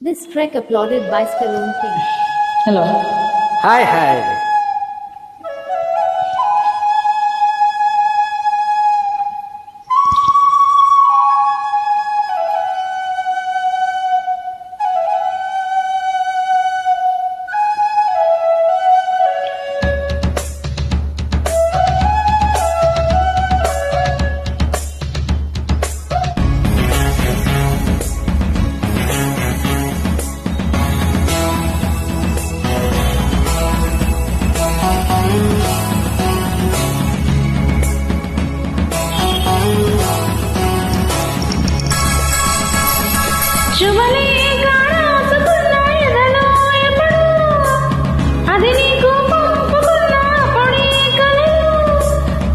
This track applauded by Stallone King. Hello. Hi.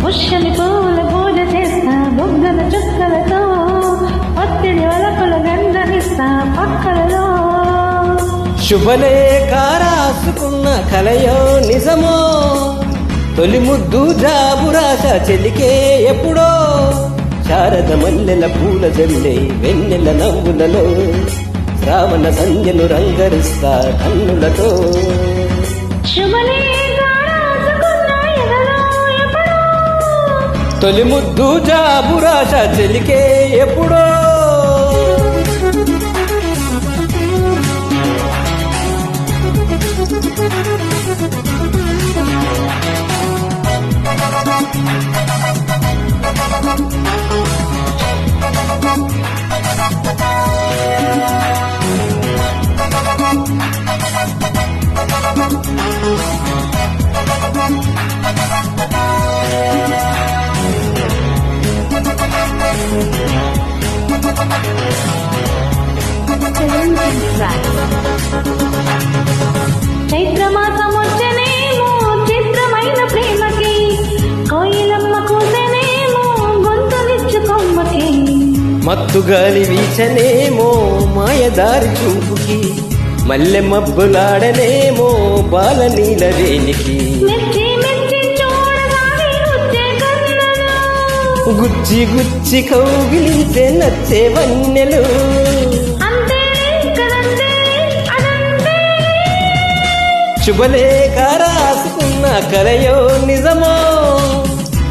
Pushyami పూల పూజ చేస్తా బొగ్గల చుక్కలతో ఒత్తిడి వలపుల గంధనిస్తా పక్కలలో శుభలేఖ రాసుకున్న కలయో నిజమో తొలి ముద్దు జాబురాశ చెలికే ఎప్పుడో శారద మల్లెల పూల జల్లే వెన్నెల నవ్వులలో శ్రావణ సంధ్యను రంగరిస్తా కన్నులతో తొలి ముద్దు జాబురాశ చెలికే ఎప్పుడో చైత్రమాసమొచ్చనేమో చిత్రమైన ప్రేమకి కోయిలమ్మ కూసనేమో గొంతునిచ్చు కొమ్మకి మత్తు గాలి వీచనేమో మాయదారి చూపుకి మల్లె మబ్బులాడనేమో బాల నీల వేనికి గుచ్చి గుచ్చి కౌగిలించే నచ్చే వన్నెలు శుభలేఖ రాసుకున్న కలయో నిజమో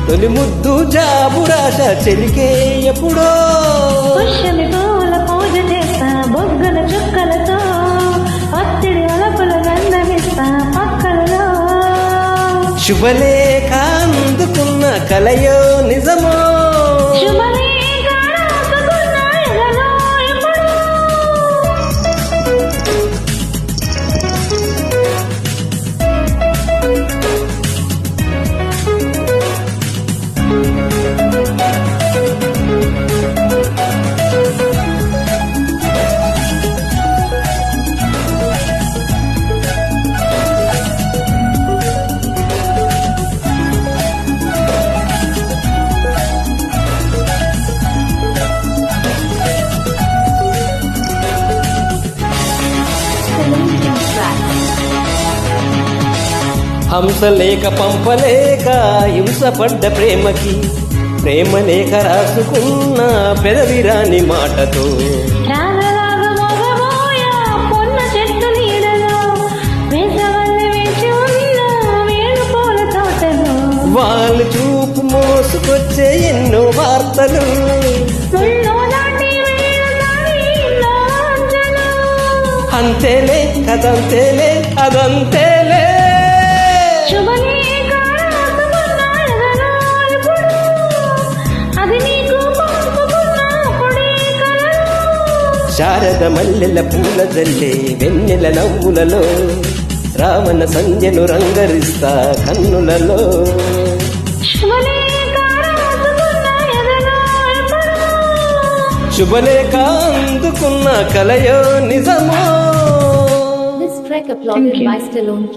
తొలి ముద్దు జాబురాశ చెలికే ఎప్పుడో పుష్యమి పూల పూజ చేస్తా బొగ్గల చుక్కలతో ఒత్తిడి వలపుల గంధనిస్తా పక్కలలో శుభలేఖ అందుకున్న కలయో నిజమో హంసలేక పంపలేక హింసపడ్డ ప్రేమకి ప్రేమ లేఖ రాసుకున్న పెదవిరాని మాటతో వాళ్ళు చూపు మోసుకొచ్చే ఎన్నో వార్తలు అంతేలే కదంతేలే అదంతేలే శారద మల్లెల పూల జల్లే వెన్నెల నవ్వులలో శ్రావణ సంధ్యను రంగరిస్తా కన్నులలో శుభలేఖ అందుకున్న కలయో నిజమో. This track applauded by Stallone King.